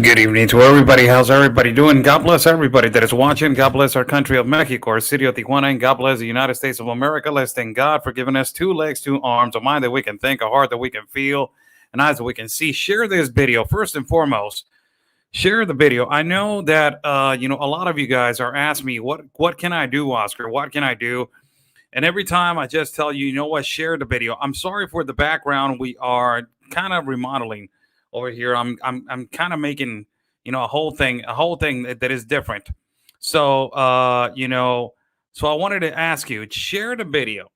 Good evening to everybody. How's everybody doing? God bless everybody that is watching. God bless our country of Mexico, our city of Tijuana, and God bless the United States of America. Let's thank God for giving us two legs, two arms, a mind that we can think, a heart that we can feel, and eyes that we can see. Share this video first and foremost. Share the video. I know that a lot of you guys are asking me what can I do, Oscar? What can I do? And every time I just tell you, you know what, share the video. I'm sorry for the background. We are kind of remodeling over here. I'm kind of making, a whole thing that is different. So so I wanted to ask you, share the video,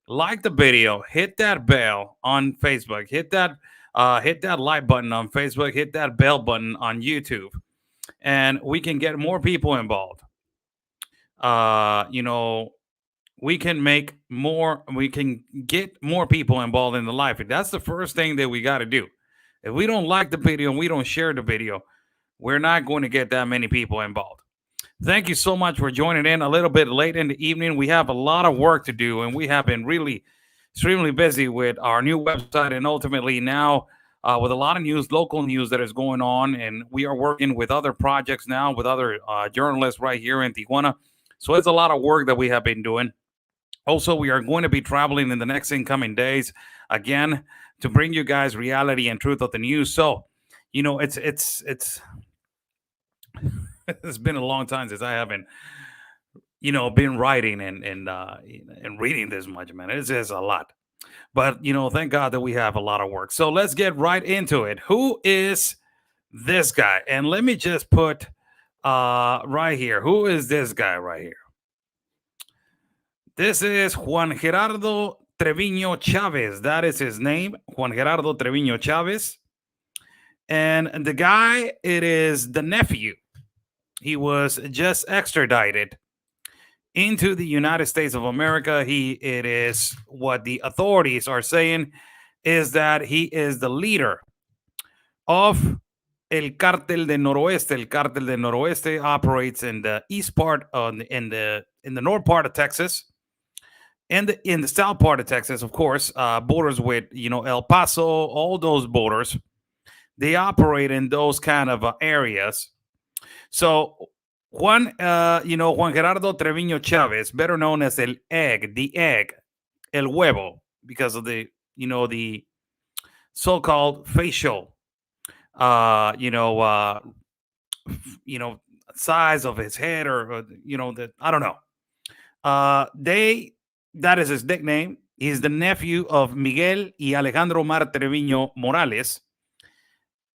like the video, hit that bell on Facebook, hit that like button on Facebook, hit that bell button on YouTube, and we can get more people involved. Uh, you know, we can get more people involved in the life. That's the first thing that we got to do. If we don't like the video and we don't share the video, we're not going to get that many people involved. Thank you so much for joining in a little bit late in the evening. We have a lot of work to do, and we have been really extremely busy with our new website and ultimately now with a lot of news, local news that is going on. And we are working with other projects now with other journalists right here in Tijuana. So it's a lot of work that we have been doing. Also, we are going to be traveling in the next incoming days again to bring you guys reality and truth of the news. So, it's it's been a long time since I haven't been writing and reading this much, man. It's a lot, but thank God that we have a lot of work. So let's get right into it. Who is this guy? And let me just put right here. Who is this guy right here? This is Juan Gerardo Treviño Chavez. That is his name, Juan Gerardo Treviño Chavez. And the guy, it is the nephew. He was just extradited into the United States of America. It is what the authorities are saying is that he is the leader of El Cartel de Noroeste. El Cartel de Noroeste operates in the east part, in the north part of Texas, and in the south part of Texas, of course, borders with El Paso, all those borders. They operate in those kind of areas. So Juan Gerardo Treviño Chavez, better known as the egg, El Huevo, because of the so-called facial, uh, you know, uh, size of his head, or that I don't know. They That is his nickname. He's the nephew of Miguel y Alejandro Mar Treviño Morales,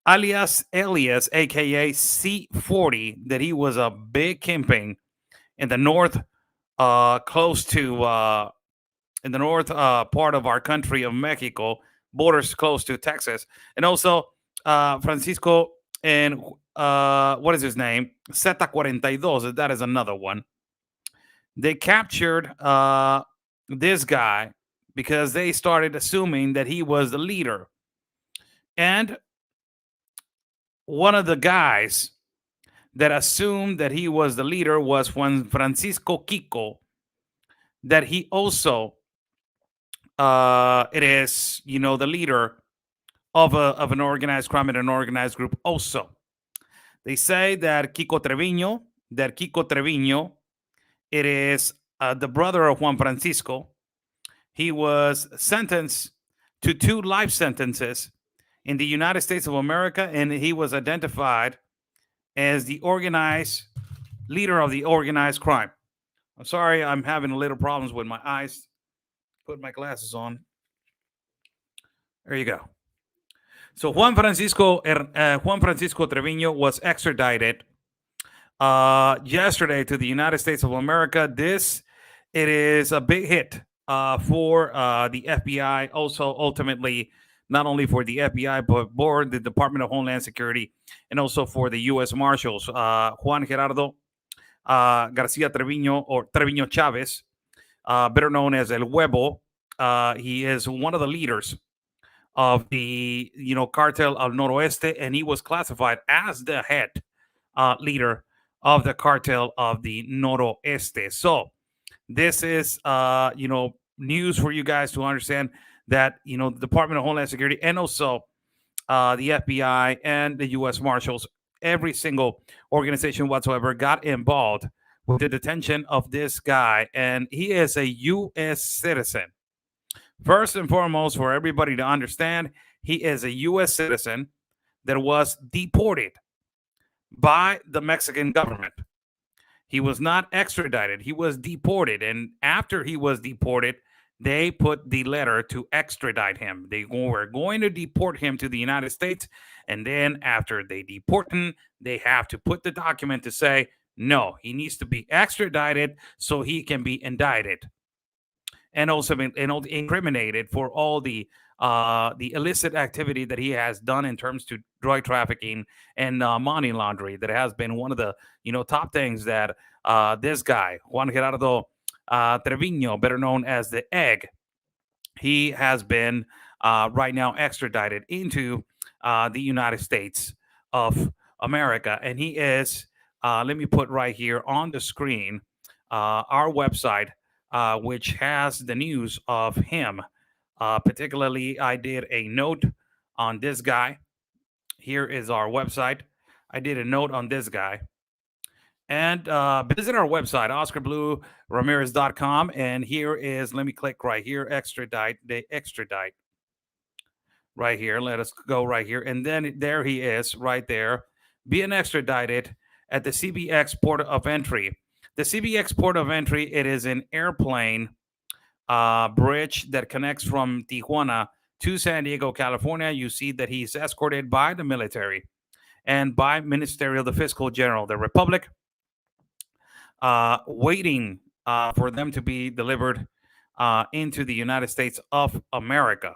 alias Elias, aka C40, that he was a big kingpin in the north, close to in the north part of our country of Mexico, borders close to Texas, and also Francisco and what is his name? Z42. That is another one. They captured this guy because they started assuming that he was the leader. And one of the guys that assumed that he was the leader was Juan Francisco Kiko, that he also it is the leader of an organized crime and an organized group also. They say that Kiko Treviño, it is the brother of Juan Francisco. He was sentenced to 2 life sentences in the United States of America, and he was identified as the organized leader of the organized crime. I'm sorry, I'm having a little problems with my eyes. Put my glasses on. There you go. So Juan Francisco Treviño was extradited yesterday to the United States of America. It is a big hit for the FBI. Also, ultimately, not only for the FBI but for the Department of Homeland Security, and also for the U.S. Marshals. Juan Gerardo Garcia Treviño, or Treviño Chavez, better known as El Huevo. He is one of the leaders of the Cartel al Noroeste, and he was classified as the head leader of the Cartel of the Noroeste. So this is news for you guys to understand that the Department of Homeland Security and also the FBI, and the U.S. Marshals, every single organization whatsoever got involved with the detention of this guy. And he is a U.S. citizen. First and foremost, for everybody to understand, he is a U.S. citizen that was deported by the Mexican government. He was not extradited, he was deported. And after he was deported, they put the letter to extradite him. They were going to deport him to the United States. And then after they deport him, they have to put the document to say, no, he needs to be extradited so he can be indicted and also been incriminated for all the illicit activity that he has done in terms to drug trafficking and money laundering. That has been one of the top things that this guy Juan Gerardo Trevino, better known as the Egg, he has been right now extradited into the United States of America, and he is. Let me put right here on the screen our website, which has the news of him. Particularly, I did a note on this guy. Here is our website. I did a note on this guy. And visit our website, OscarBlueRamirez.com. And here is, let me click right here, extradite, they extradite right here. Let us go right here. And then there he is right there, being extradited at the CBX port of entry. The CBX port of entry, it is an airplane bridge that connects from Tijuana to San Diego, California. You see that he's escorted by the military and by Ministerial, the Fiscal General, the Republic, waiting for them to be delivered into the United States of America.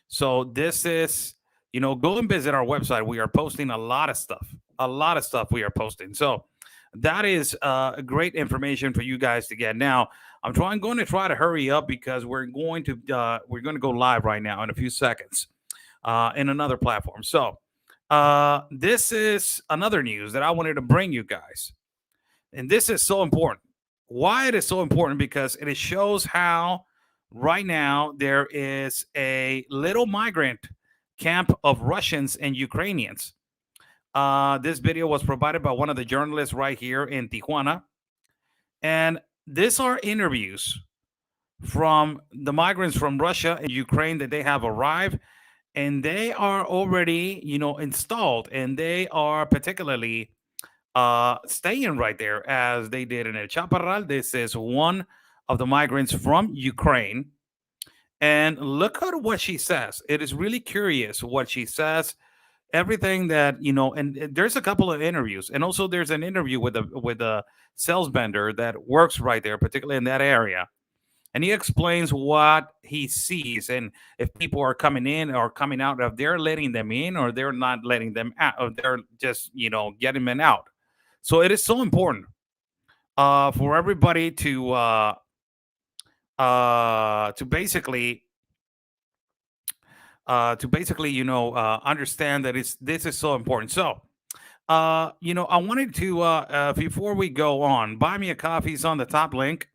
So this is, go and visit our website. We are posting a lot of stuff. We are posting. So that is great information for you guys to get. Now, going to try to hurry up because we're going to go live right now in a few seconds in another platform. So this is another news that I wanted to bring you guys, and this is so important. Why it is so important? Because it shows how right now there is a little migrant camp of Russians and Ukrainians. This video was provided by one of the journalists right here in Tijuana. And these are interviews from the migrants from Russia and Ukraine that they have arrived, and they are already, installed, and they are particularly staying right there as they did in El Chaparral. This is one of the migrants from Ukraine. And look at what she says. It is really curious what she says. Everything that and there's a couple of interviews, and also there's an interview with a sales vendor that works right there, particularly in that area, and he explains what he sees and if people are coming in or coming out, if they're letting them in or they're not letting them out, or they're just getting them out. So it is so important for everybody to basically understand that this is so important. So I wanted to before we go on, buy me a coffee is on the top link.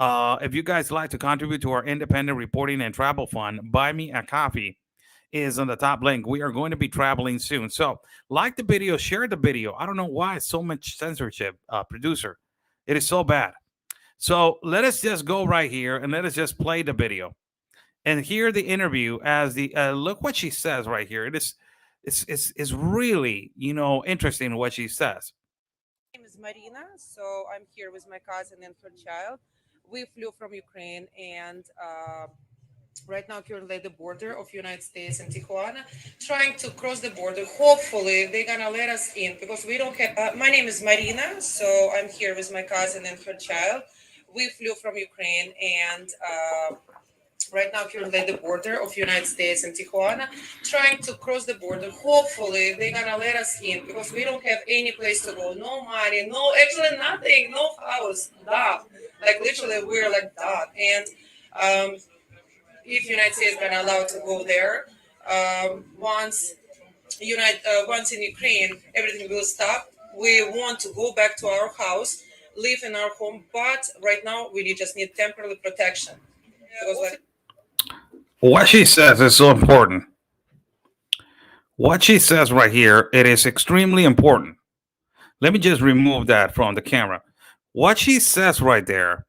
If you guys like to contribute to our independent reporting and travel fund, buy me a coffee is on the top link. We are going to be traveling soon, so like the video, share the video. I don't know why so much censorship, producer. It is so bad. So let us just go right here and let us just play the video and hear the interview as the look what she says right here. It's really interesting what she says. My name is Marina, so I'm here with my cousin and her child. We flew from Ukraine and right now currently at the border of United States and Tijuana, trying to cross the border. Hopefully they're gonna let us in because we don't have. My name is Marina, so I'm here with my cousin and her child. We flew from Ukraine and right now currently at the border of United States and Tijuana, trying to cross the border. Hopefully they're gonna let us in because we don't have any place to go, no money, no, actually nothing, no house, dog. Like literally we're like dog. And if United States gonna allow to go there, once in Ukraine everything will stop. We want to go back to our house, live in our home, but right now we just need temporary protection because like What she says is so important. What she says right here, it is extremely important. Let me just remove that from the camera. What she says right there,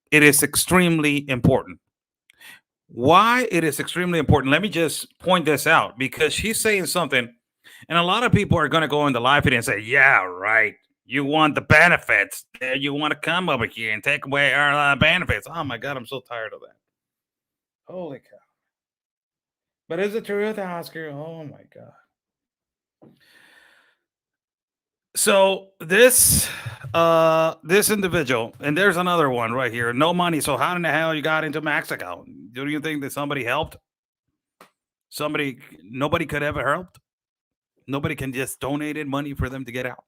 it is extremely important. Why it is extremely important? Let me just point this out because she's saying something, and a lot of people are going to go in the live feed and say, "Yeah, right. You want the benefits. You want to come over here and take away our benefits." Oh my God, I'm so tired of that. Holy cow! But is it truth, Oscar? Oh my God. So this individual, and there's another one right here. No money. So how in the hell you got into Mexico? Do you think that somebody helped? Somebody, nobody could ever help. Nobody can just donated money for them to get out.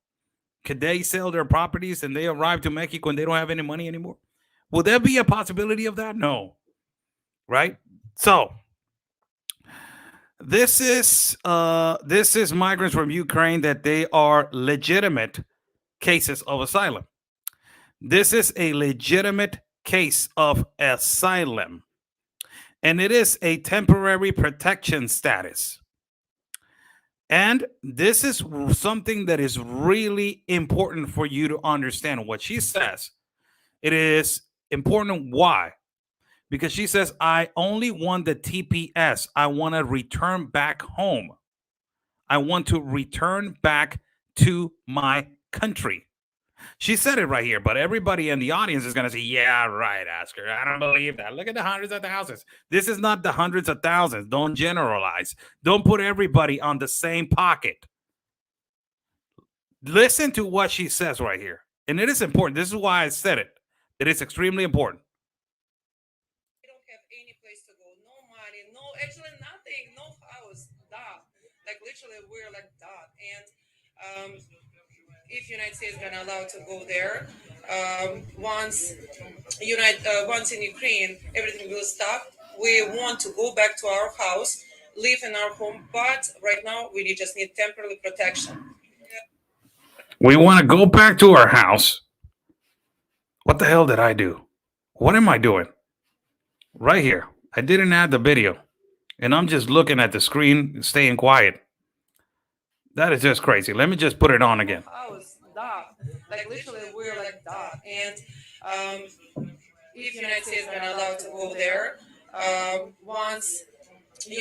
Could they sell their properties and they arrive to Mexico and they don't have any money anymore? Will there be a possibility of that? No. Right? So this is migrants from Ukraine that they are legitimate cases of asylum. This is a legitimate case of asylum, and it is a temporary protection status. And this is something that is really important for you to understand what she says. It is important. Why? Because she says, I only want the TPS. I want to return back home. I want to return back to my country. She said it right here, but everybody in the audience is going to say, yeah, right, Oscar. I don't believe that. Look at the hundreds of thousands. This is not the hundreds of thousands. Don't generalize. Don't put everybody on the same pocket. Listen to what she says right here. And it is important. This is why I said it. It is extremely important. We don't have any place to go, no money, no, actually nothing, no house, dot. Like literally, we're like dot. And if United States gonna allow to go there, once in Ukraine, everything will stop. We want to go back to our house, live in our home, but right now we just need temporary protection. We want to go back to our house. What the hell did I do? What am I doing? Right here. I didn't add the video. And I'm just looking at the screen, staying quiet. That is just crazy. Let me just put it on again. House, dot. Like literally, we're like dot. And if United States gonna allow to go there, once in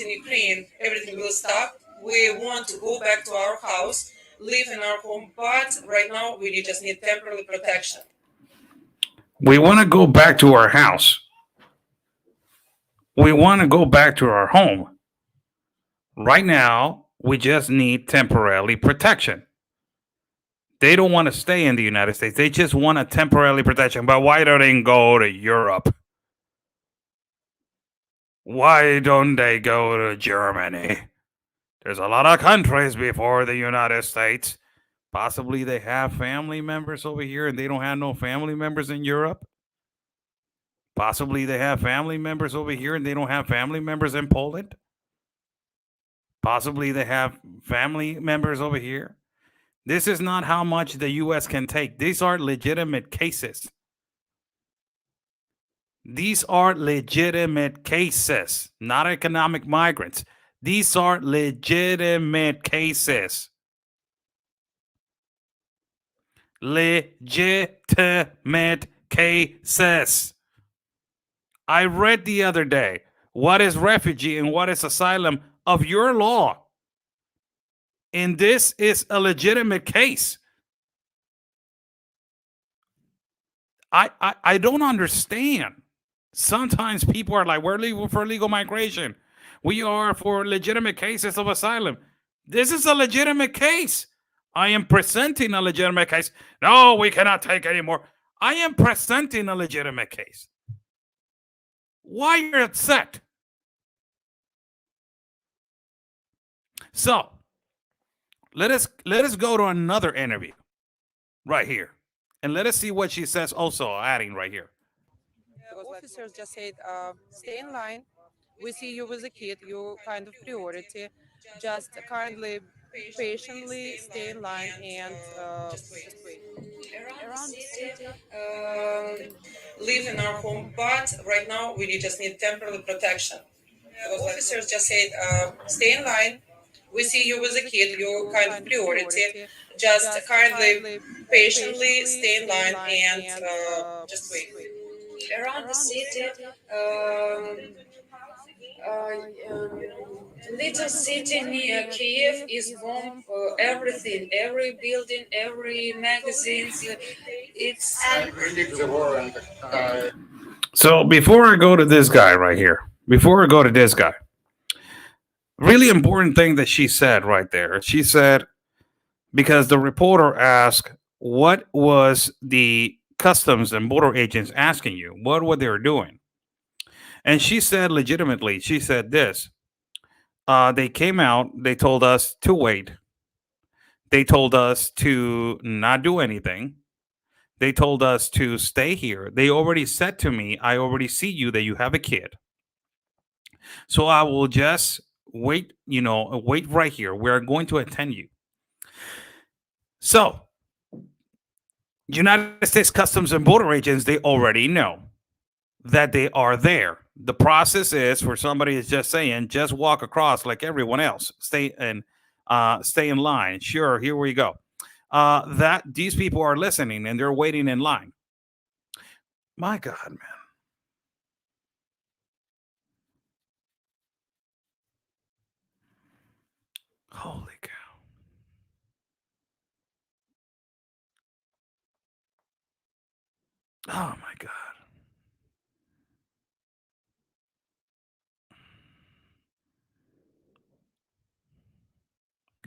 Ukraine, everything will stop. We want to go back to our house, live in our home, but right now we just need temporary protection. We want to go back to our house. We want to go back to our home. Right now, we just need temporary protection. They don't want to stay in the United States. They just want a temporary protection. But why don't they go to Europe? Why don't they go to Germany? There's a lot of countries before the United States. Possibly they have family members over here and they don't have no family members in Europe. Possibly they have family members over here and they don't have family members in Poland. Possibly they have family members over here. This is not how much the U.S. can take. These are legitimate cases. These are legitimate cases, not economic migrants. These are legitimate cases. Legitimate cases. I read the other day what is refugee and what is asylum of your law. And this is a legitimate case. I don't understand. Sometimes people are like, we're legal for legal migration. We are for legitimate cases of asylum. This is a legitimate case. I am presenting a legitimate case. No, we cannot take anymore. I am presenting a legitimate case. Why are you upset? So let us go to another interview right here. And let us see what she says also adding right here. The officers just said, stay in line. We see you with a kid, you kind of priority. Just kindly, patiently stay in line and just wait. Around the city, live in our home, but right now we just need temporary protection. The officers just said, stay in line. We see you with a kid, you kind of priority. Just kindly, patiently stay in line and just wait. Around the city, um, little city near Kiev is bomb everything, every building, every magazines. It's So before I go to this guy right here, before I go to this guy, really important thing that she said right there. She said, because the reporter asked, what was the customs and border agents asking you? What were they doing? And she said, legitimately, she said this. They came out, they told us to wait. They told us to not do anything. They told us to stay here. They already said to me, I already see you that you have a kid. So I will just wait, wait right here. We're going to attend you. So, United States Customs and Border agents, they already know that they are there. The process is for somebody is just saying, just walk across like everyone else. Stay in line. Sure, here we go. That these people are listening and they're waiting in line. My God, man. Holy cow. Oh my God.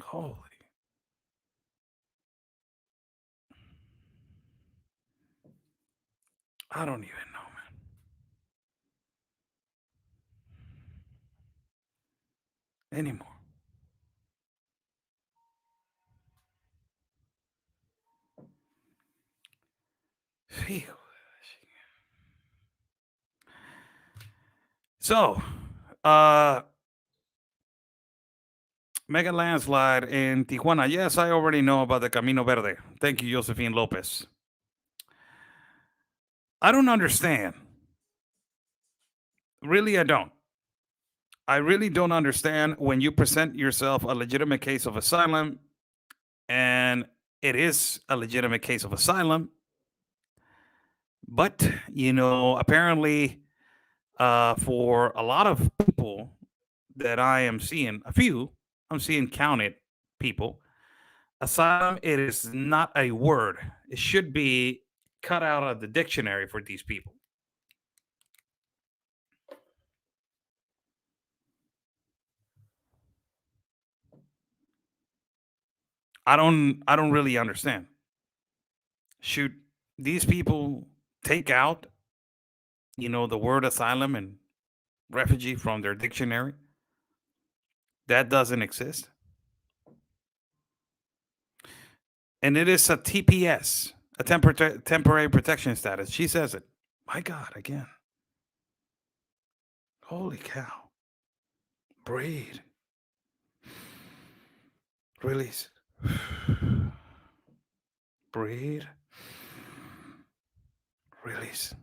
Holy. I don't even know, man. Anymore. Phew. So, mega landslide in Tijuana. Yes, I already know about the Camino Verde. Thank you, Josephine Lopez. I don't understand. Really, I don't. I really don't understand when you present yourself a legitimate case of asylum, and it is a legitimate case of asylum. But, apparently, for a lot of people that I am seeing, I'm seeing counted people, asylum, it is not a word. It should be cut out of the dictionary for these people. I don't really understand. Should these people take out, the word asylum and refugee from their dictionary? That doesn't exist. And it is a TPS, a temporary protection status. She says it. My God, again. Holy cow. Breathe. Release. Breathe. Release.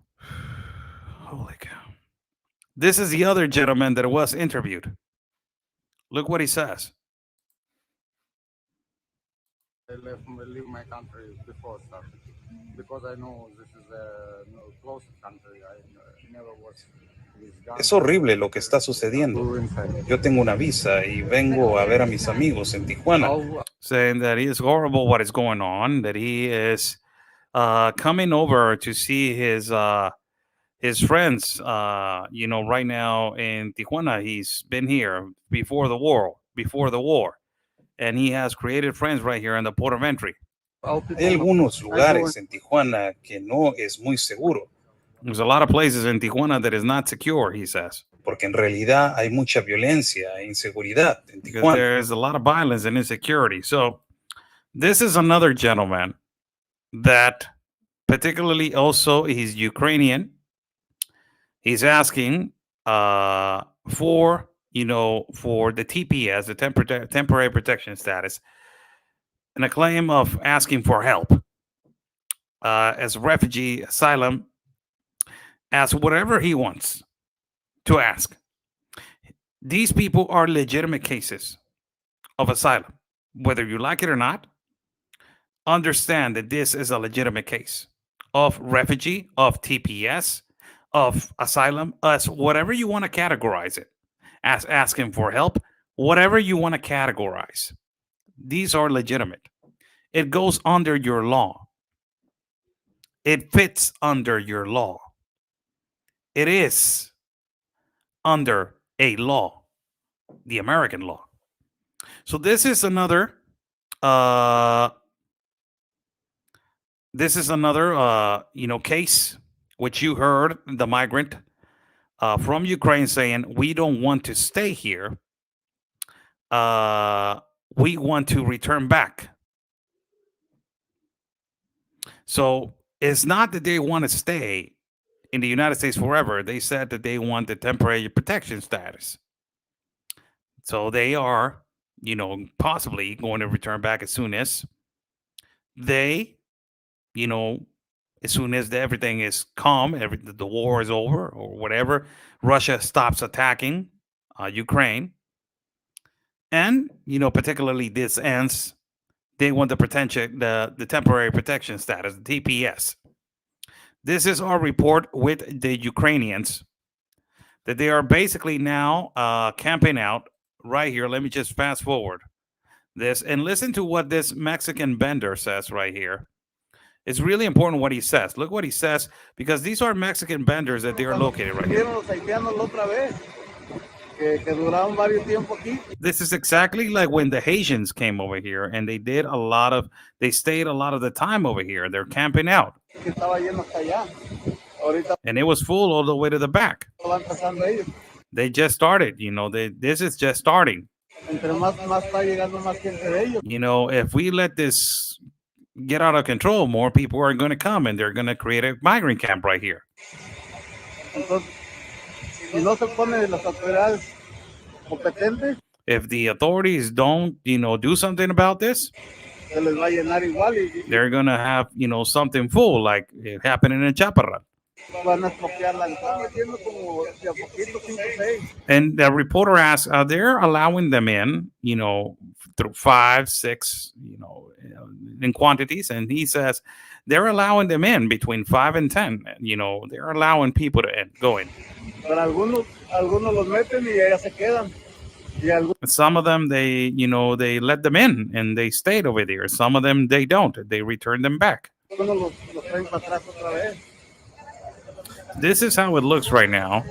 Holy cow. This is the other gentleman that was interviewed. Look what he says. I leave my country before starting because I know this is a closed country. I never was with Es guns horrible lo que está sucediendo. inside. Yo tengo una visa y vengo a ver a mis amigos en Tijuana. Saying that he is horrible what is going on, that he is coming over to see his friends, right now in Tijuana. He's been here before the war, and he has created friends right here in the port of entry. Hay algunos lugares en Tijuana que no es muy seguro, There's a lot of places in Tijuana that is not secure, he says, porque en realidad hay mucha violencia e inseguridad en because Tijuana. there's a lot of violence and insecurity. So this is another gentleman that particularly also he's Ukrainian. He's asking for the TPS, the temporary protection status, and a claim of asking for help as a refugee, asylum, ask whatever he wants to ask. These people are legitimate cases. of asylum. Whether you like it or not, understand that this is a legitimate case of refugee, of TPS, of asylum, as whatever you want to categorize it, as asking for help, whatever you want to categorize. These are legitimate. It goes under your law. It fits under your law. It is under a law, the American law. So uh this is another case which you heard the migrant from Ukraine saying we don't want to stay here. We want to return back. So it's not that they want to stay in the United States forever. They said that they want the temporary protection status. So they are, possibly going to return back as soon as they, you know, as soon as everything is calm, the war is over or whatever, Russia stops attacking Ukraine, and particularly this ends, they want the protection, the temporary protection status, the TPS. This is our report with the Ukrainians that they are basically now camping out right here. Let me just fast forward this and listen to what this Mexican vendor says right here. It's really important what he says. Look what he says, because these are Mexican vendors that they are located right here. This is exactly like when the Haitians came over here and they stayed a lot of the time over here. They're camping out. And it was full all the way to the back. They just started, this is just starting. If we let this get out of control, more people are going to come and they're going to create a migrant camp right here. If the authorities don't, do something about this, they're going to have, something full like it happened in Chaparral. And the reporter asks, they're allowing them in, through 5, 6, in quantities. And he says they're allowing them in between 5 and 10. They're allowing people to go in. Some of them, they let them in and they stayed over there. Some of them, they don't. They return them back. This is how it looks right now,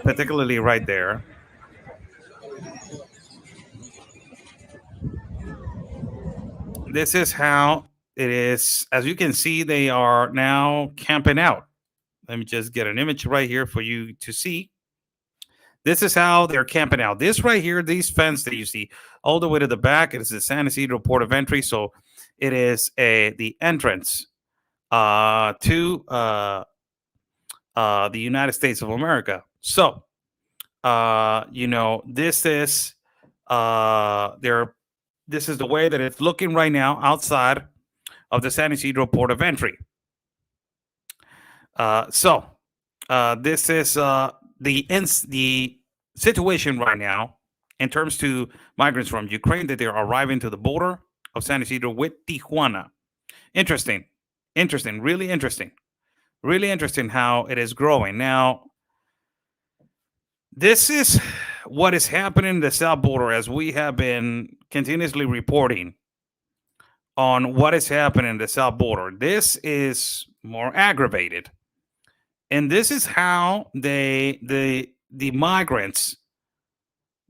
particularly right there. This is how it is. As you can see, they are now camping out. Let me just get an image right here for you to see. This is how they're camping out. This right here, these fence that you see all the way to the back, it is the San Isidro port of entry. So it is the entrance to the United States of America. So, this is this is the way that it's looking right now outside of the San Isidro port of entry. This is the situation right now in terms to migrants from Ukraine that they're arriving to the border of San Isidro with Tijuana. Interesting, really interesting how it is growing. Now, this is what is happening in the south border, as we have been continuously reporting on what is happening in the south border. This is more aggravated. And this is how the migrants,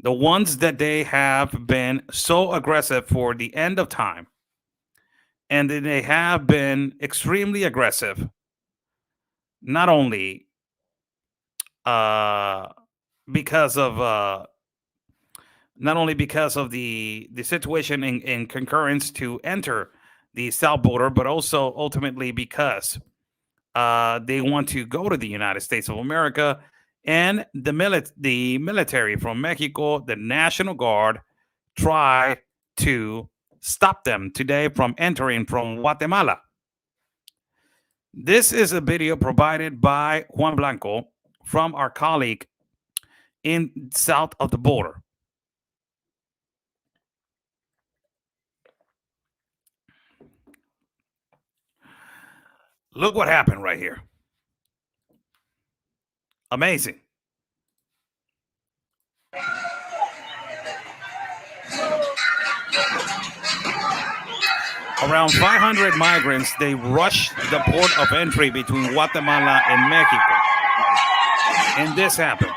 the ones that they have been so aggressive for the end of time, and they have been extremely aggressive, not only because of the situation in concurrence to enter the south border, but also ultimately because they want to go to the United States of America, and the military from Mexico, the National Guard, try to stop them today from entering from Guatemala. This is a video provided by Juan Blanco from our colleague in south of the border. Look what happened right here. Amazing. Around 500 migrants, they rushed the port of entry between Guatemala and Mexico. And this happened.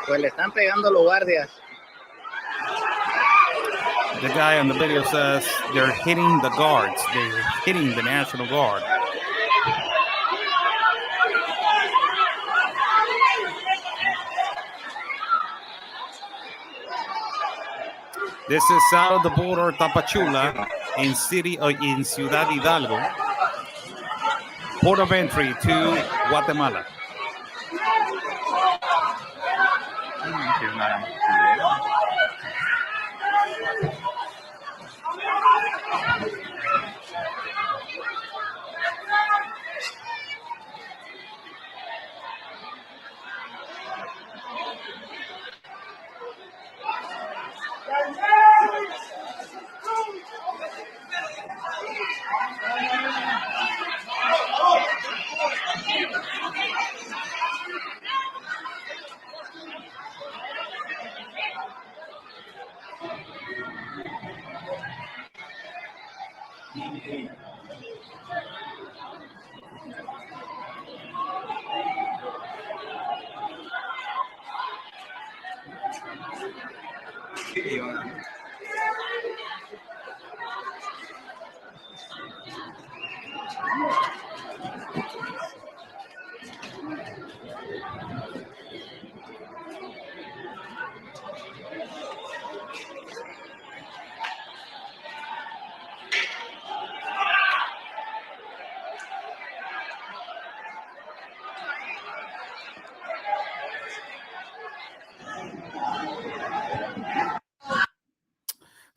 Pues le están pegando los guardias. The guy on the video says they're hitting the guards. They're hitting the National Guard. This is south of the border, Tapachula, in Ciudad Hidalgo. Port of entry to Guatemala.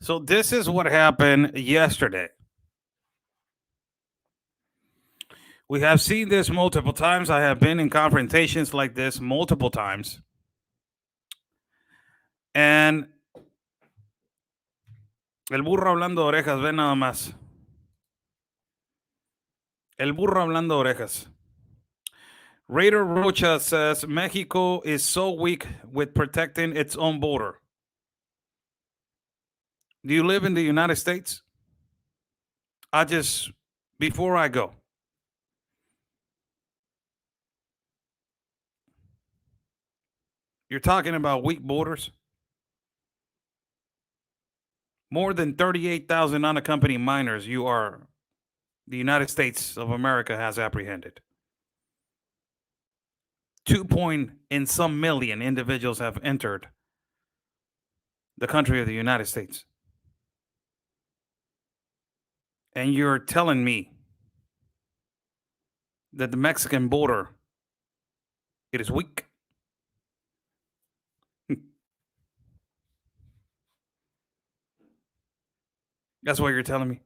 So this is what happened yesterday. We have seen this multiple times. I have been in confrontations like this multiple times. And el burro hablando de orejas, ve nada más. El burro hablando de orejas. Raider Rocha says Mexico is so weak with protecting its own border. Do you live in the United States? Before I go, you're talking about weak borders? More than 38,000 unaccompanied minors the United States of America has apprehended. 2.some million individuals have entered the country of the United States. And you're telling me that the Mexican border, it is weak? That's what you're telling me.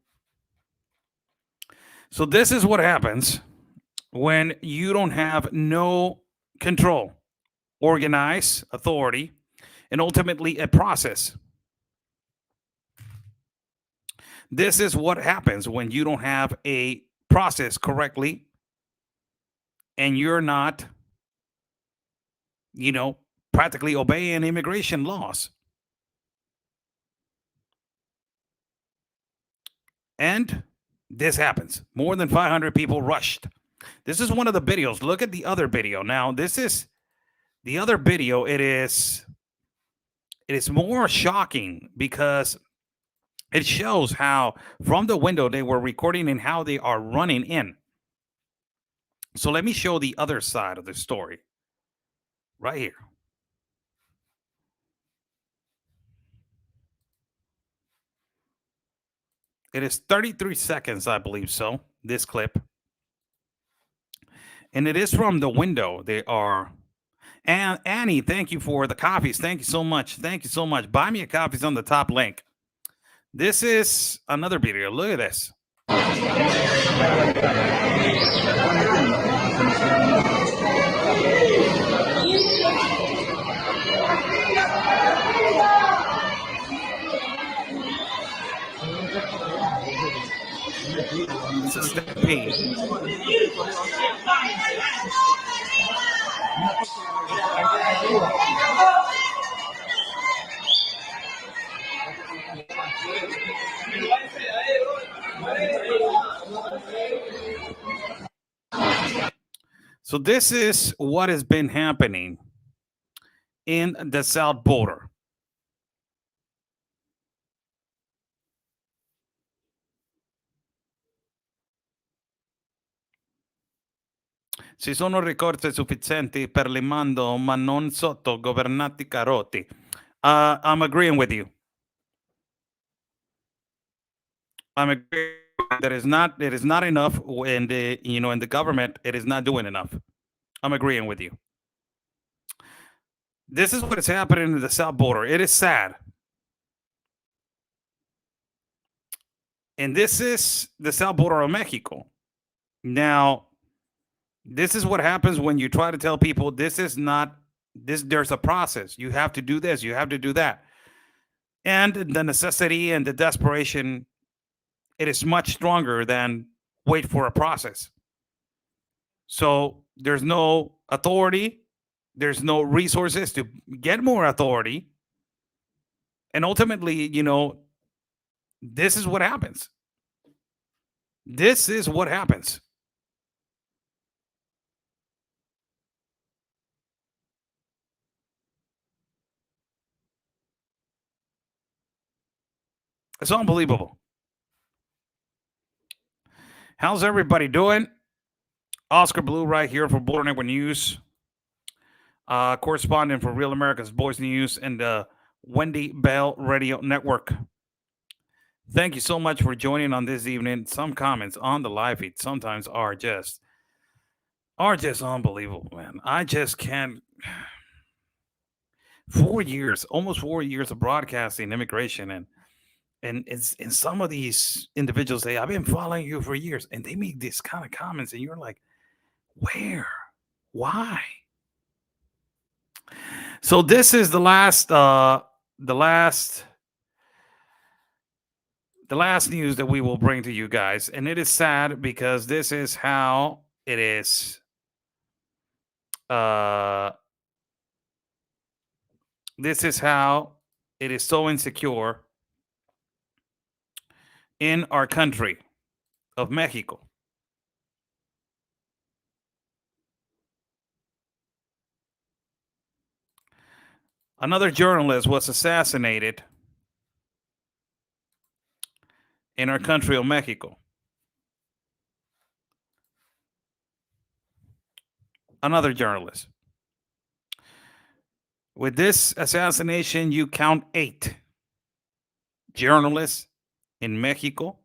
So this is what happens when you don't have no control, organize, authority, and ultimately a process. This is what happens when you don't have a process correctly and you're not, practically obeying immigration laws. And this happens. More than 500 people rushed. This is one of the videos. Look at the other video. Now, this is the other video. It is more shocking because It shows how from the window they were recording and how they are running in. So let me show the other side of the story right here. It is 33 seconds, I believe so, this clip. And it is from the window. They are. And Annie, thank you for the coffees. Thank you so much. Thank you so much. Buy me a coffees on the top link. This is another video. Look at this. It's a stampede. So this is what has been happening in the south border. Ci sono risorse sufficienti per il mando, ma non sotto governati carotti. I'm agreeing with you. I'm agreeing that it is not enough in the in the government. It is not doing enough. I'm agreeing with you. This is what is happening in the south border. It is sad. And this is the south border of Mexico. Now, this is what happens when you try to tell people this is not this. There's a process. You have to do this. You have to do that. And the necessity and the desperation, it is much stronger than wait for a process. So there's no authority. There's no resources to get more authority. And ultimately, this is what happens. This is what happens. It's unbelievable. How's everybody doing? Oscar Blue right here for Border Network News. Correspondent for Real America's Voice News and the Wendy Bell Radio Network. Thank you so much for joining on this evening. Some comments on the live feed sometimes are just unbelievable, man. I just can't. 4 years, almost 4 years of broadcasting immigration, and some of these individuals say, I've been following you for years, and they make these kind of comments, and you're like, where? Why? So this is the last news that we will bring to you guys, and it is sad because this is how it is. This is how it is so insecure in our country of Mexico. Another journalist was assassinated in our country of Mexico. Another journalist. With this assassination, you count 8 journalists in Mexico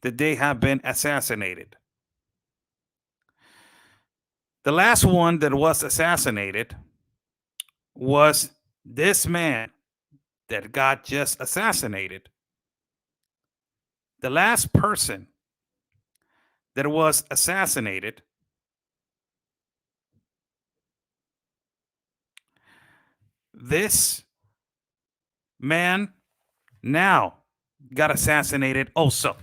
that they have been assassinated. The last one that was assassinated was this man that got just assassinated. The last person that was assassinated this man now got assassinated also.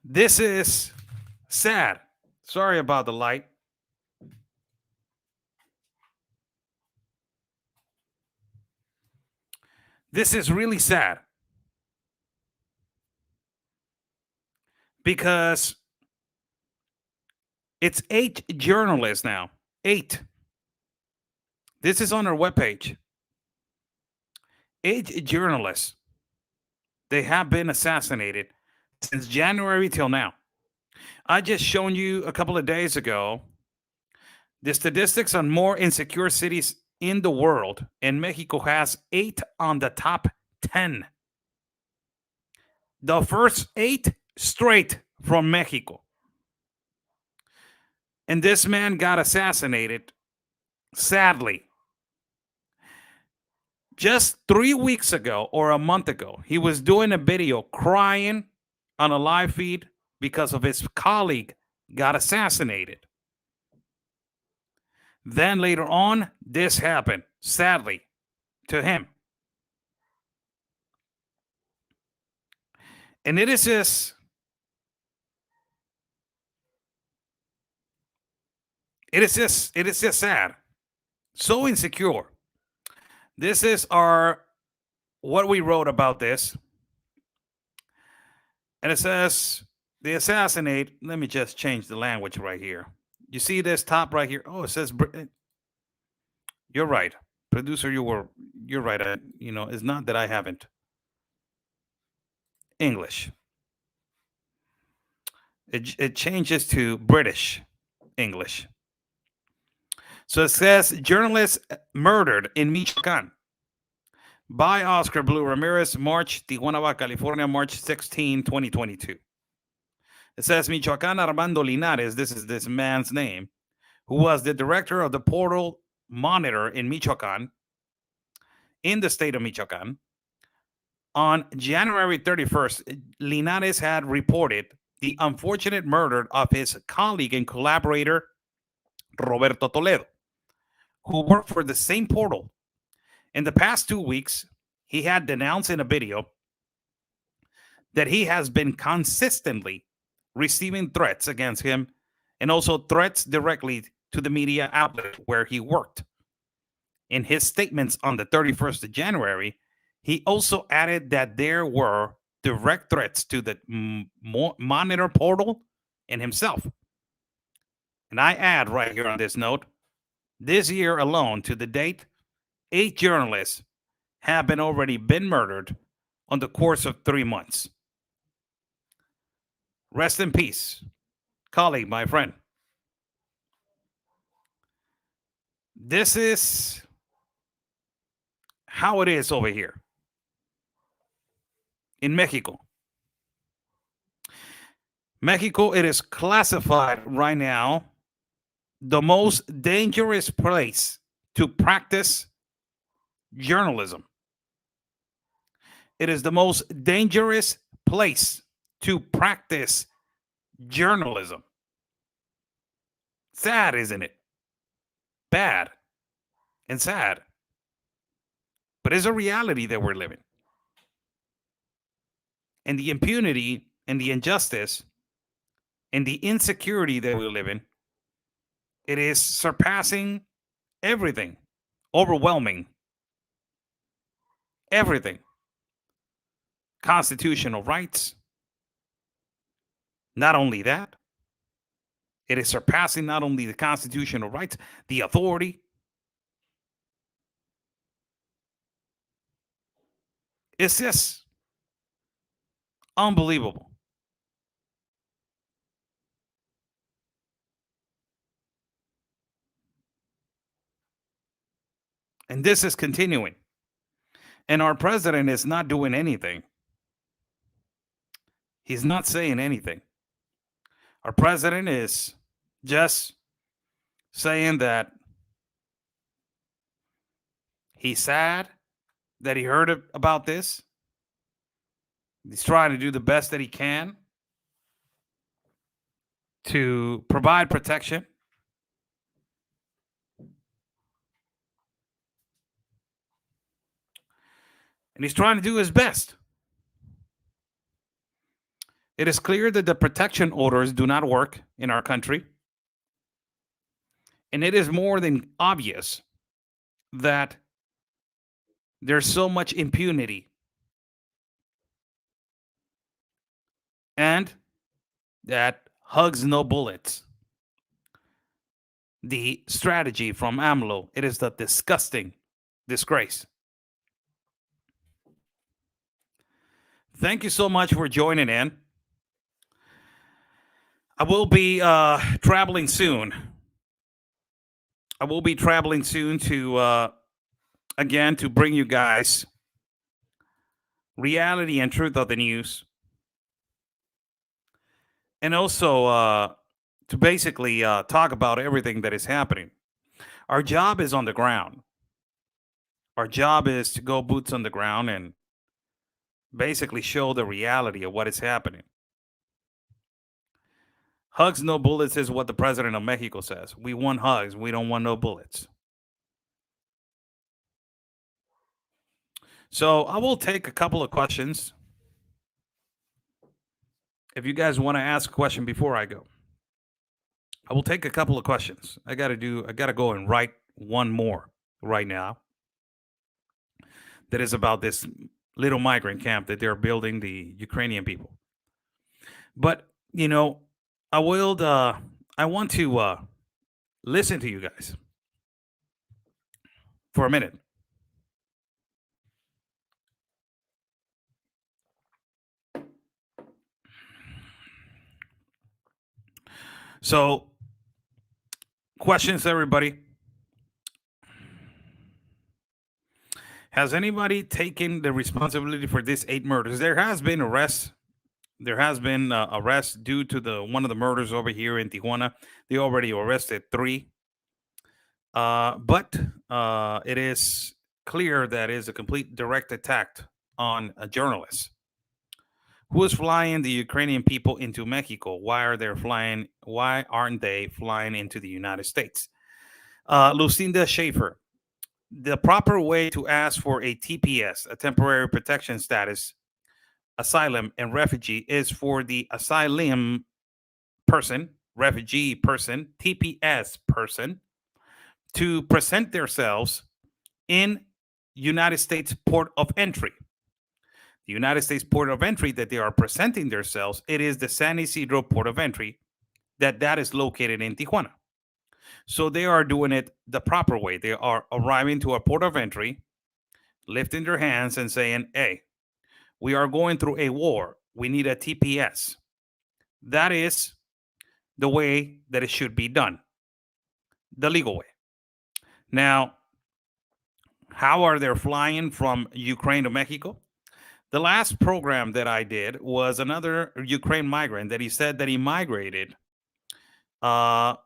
This is sad. Sorry about the light. This is really sad. Because It's 8 journalists now. 8. This is on our webpage. 8 journalists. They have been assassinated since January till now. I just shown you a couple of days ago the statistics on more insecure cities in the world, and Mexico has 8 on the top 10. The first 8 straight from Mexico. And this man got assassinated, sadly. Just 3 weeks ago or a month ago, he was doing a video crying on a live feed because of his colleague got assassinated. Then later on, this happened, sadly, to him. And it is just sad. So insecure. This is what we wrote about this. And it says they assassinate. Let me just change the language right here. You see this top right here? Oh, it says you're right. Producer, you're right. It's not that I haven't. English. It changes to British English. So it says journalist murdered in Michoacán by Oscar Blue Ramirez, March, Tijuana, California, March 16, 2022. It says Michoacán Armando Linares, this is this man's name, who was the director of the Portal Monitor in Michoacán, in the state of Michoacán. On January 31st, Linares had reported the unfortunate murder of his colleague and collaborator, Roberto Toledo, who worked for the same portal. In the past 2 weeks, he had denounced in a video that he has been consistently receiving threats against him and also threats directly to the media outlet where he worked. In his statements on the 31st of January, he also added that there were direct threats to the monitor portal and himself. And I add right here on this note, this year alone to the date, 8 journalists have already been murdered on the course of 3 months. Rest in peace, colleague, my friend. This is how it is over here in Mexico. Mexico, it is classified right now the most dangerous place to practice journalism. It is the most dangerous place to practice journalism. Sad, isn't it? Bad and sad. But it's a reality that we're living. And the impunity and the injustice and the insecurity that we live in, it is surpassing everything, overwhelming everything. Constitutional rights. Not only that, it is surpassing not only the constitutional rights, the authority. It's just unbelievable. And this is continuing. And our president is not doing anything. He's not saying anything. Our president is just saying that he's sad that he heard about this. He's trying to do the best that he can to provide protection. And he's trying to do his best. It is clear that the protection orders do not work in our country. And it is more than obvious that there's so much impunity. And that hugs no bullets. the strategy from AMLO. It is the disgusting disgrace. Thank you so much for joining in. I will be traveling soon. I will be traveling soon to again to bring you guys reality and truth of the news, and also to basically talk about everything that is happening. Our job is on the ground. Our job is to go boots on the ground and basically show the reality of what is happening. Hugs, no bullets is what the president of Mexico says. We want hugs. We don't want no bullets. So I will take a couple of questions. If you guys want to ask a question before I go, I will take a couple of questions. I got to go and write one more right now. That is about this little migrant camp that they're building, the Ukrainian people. But, I want to listen to you guys for a minute. So, questions, everybody. Has anybody taken the responsibility for these 8 murders? There has been arrests. There has been arrests due to one of the murders over here in Tijuana. They already arrested 3. But it is clear that it is a complete direct attack on a journalist. Who is flying the Ukrainian people into Mexico? Why aren't they flying into the United States? Lucinda Schaefer. The proper way to ask for a TPS, a temporary protection status, asylum and refugee, is for the asylum person, refugee person, TPS person, to present themselves in United States port of entry. The United States port of entry that they are presenting themselves, it is the San Isidro port of entry that is located in Tijuana. So they are doing it the proper way. They are arriving to a port of entry, lifting their hands and saying, hey, we are going through a war. We need a TPS. That is the way that it should be done, the legal way. Now, how are they flying from Ukraine to Mexico? The last program that I did was another Ukraine migrant that he said that he migrated from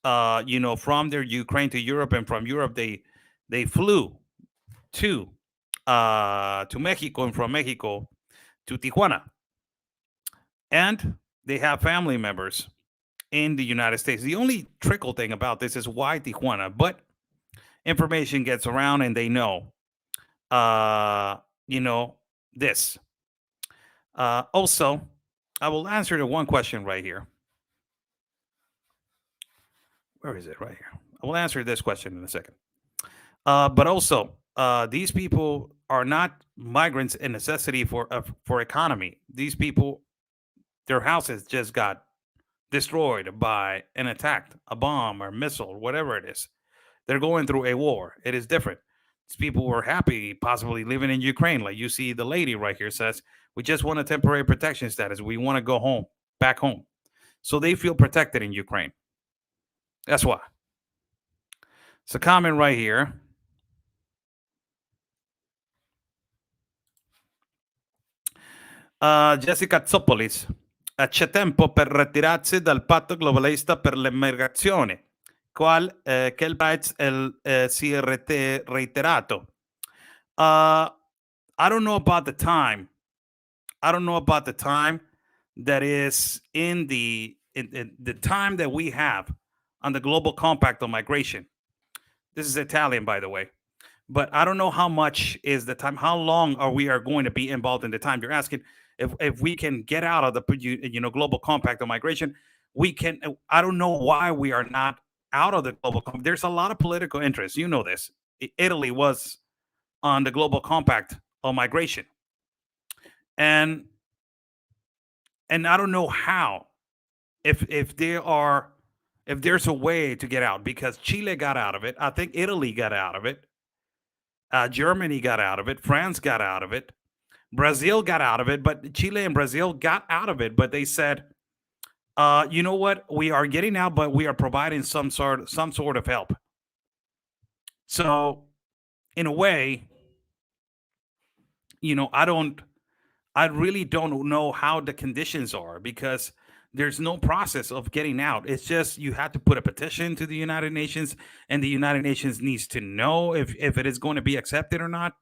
their Ukraine to Europe, and from Europe they flew to Mexico, and from Mexico to Tijuana, and they have family members in the United States. The only trickle thing about this is why Tijuana, but information gets around and they know this. Also, I will answer the one question right here. Where is it? Right here. I will answer this question in a second. But also, these people are not migrants in necessity for economy. These people, their houses just got destroyed by an attack, a bomb or missile, whatever it is. They're going through a war. It is different. These people were happy, possibly living in Ukraine. Like you see, the lady right here says, we just want a temporary protection status. We want to go home, back home. So they feel protected in Ukraine. That's why. It's a comment right here. Jessica Zoppolis. C'è tempo per ritirarsi dal patto globalista per l'immigrazione, che il paese si è reiterato. I don't know about the time. I don't know about the time that is in the time that we have on the Global Compact on Migration. This is Italian, by the way. But I don't know how much is the time. How long are we going to be involved in the time? You're asking if we can get out of the Global Compact on Migration. We can. I don't know why we are not out of the Global Compact. There's a lot of political interest. You know this. Italy was on the Global Compact on Migration, and I don't know how. If they are if there's a way to get out, because Chile got out of it. I think Italy got out of it. Germany got out of it. France got out of it. Brazil got out of it, but Chile and Brazil got out of it. But they said, you know what? We are getting out, but we are providing some sort of help. So, in a way, I really don't know how the conditions are, because there's no process of getting out. It's just you have to put a petition to the United Nations, and the United Nations needs to know if it is going to be accepted or not.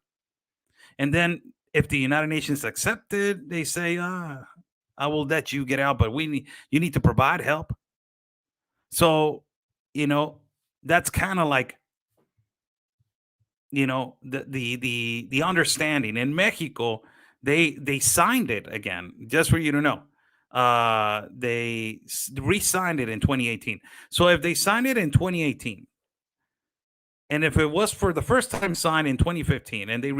And then if the United Nations accept it, they say, I will let you get out, but you need to provide help. So, that's kind of like, the understanding. In Mexico, they signed it again, just for you to know. They re-signed it in 2018. So if they signed it in 2018, and if it was for the first time signed in 2015, and they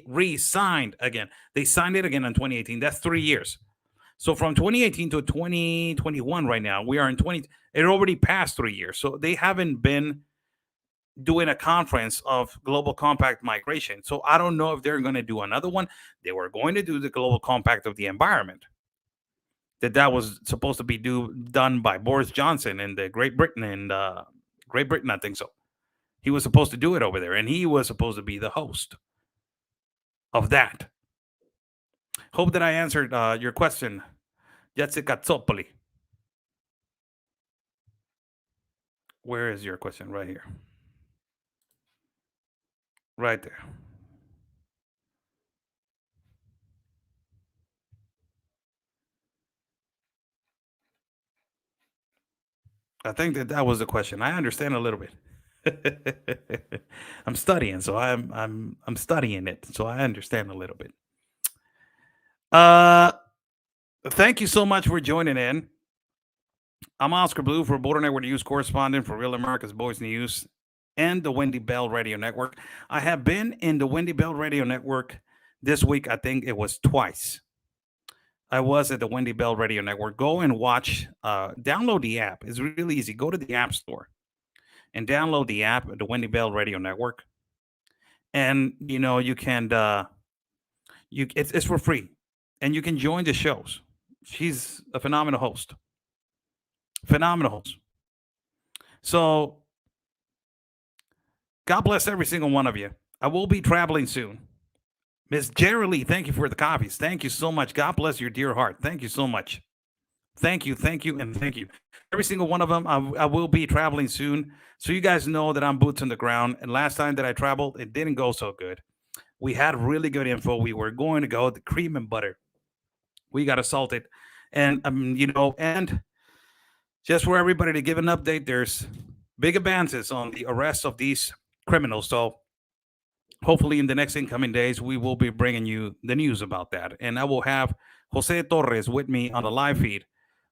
re-signed again, they signed it again in 2018. That's 3 years. So from 2018 to 2021, right now we are in 20. It already passed 3 years. So they haven't been doing a conference of global compact migration. So I don't know if they're going to do another one. They were going to do the global compact of the environment. That was supposed to be done by Boris Johnson in the Great Britain, I think so. He was supposed to do it over there, and he was supposed to be the host of that. Hope that I answered your question, Jessica Zoppoli. Where is your question? Right here. Right there. I think that was the question. I understand a little bit. I'm studying, so I'm studying it, so I understand a little bit. Thank you so much for joining in. I'm Oscar Blue for Border Network News correspondent for Real America's Voice News and the Wendy Bell Radio Network. I have been in the Wendy Bell Radio Network this week. I think it was twice. I was at the Wendy Bell Radio Network. Go and watch. Download the app. It's really easy. Go to the App Store and download the app, the Wendy Bell Radio Network, and you can. It's for free, and you can join the shows. She's a phenomenal host. Phenomenal host. So, God bless every single one of you. I will be traveling soon. Miss Jerry Lee, thank you for the copies. Thank you so much. God bless your dear heart. Thank you so much. Thank you, and thank you. Every single one of them, I will be traveling soon. So you guys know that I'm boots on the ground. And last time that I traveled, it didn't go so good. We had really good info. We were going to go the cream and butter. We got assaulted. And, and just for everybody to give an update, there's big advances on the arrest of these criminals. So hopefully in the next incoming days, we will be bringing you the news about that. And I will have Jose Torres with me on the live feed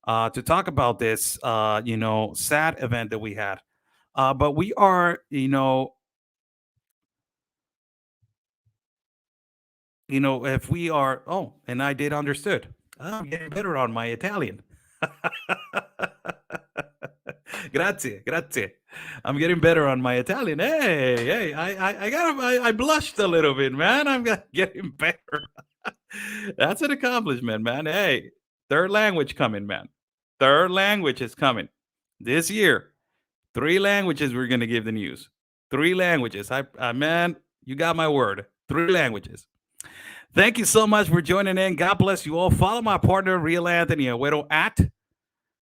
to talk about this, sad event that we had. But we are, if we are, and I did understood. I'm getting better on my Italian. Grazie. I'm getting better on my Italian. Hey, I blushed a little bit, man. I'm getting better. That's an accomplishment, man. Hey, third language coming, man. Third language is coming this year. 3 languages we're going to give the news. 3 languages. Man, you got my word. 3 languages. Thank you so much for joining in. God bless you all. Follow my partner, Real Anthony Agüero, at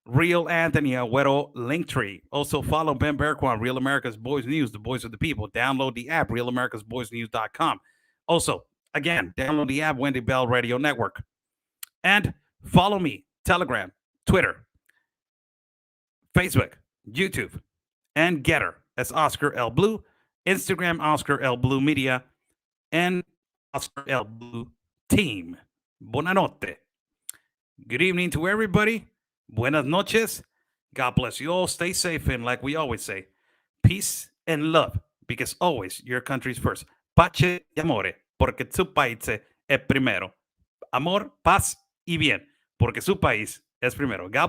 Real Anthony Agüero Linktree. Also follow Ben Berquan, Real America's Boys News, the voice of the people. Download the app, RealAmericasBoysNews.com. Also, again, download the app, Wendy Bell Radio Network. And follow me, Telegram, Twitter, Facebook, YouTube, and Getter as Oscar L. Blue, Instagram, Oscar L. Blue Media, and Oscar L. Blue Team. Buonanotte. Good evening to everybody. Buenas noches. God bless you all. Stay safe, and like we always say, peace and love, because always your country's first. Pace y amore, porque su país es primero. Amor, paz y bien, porque su país es primero. God bless.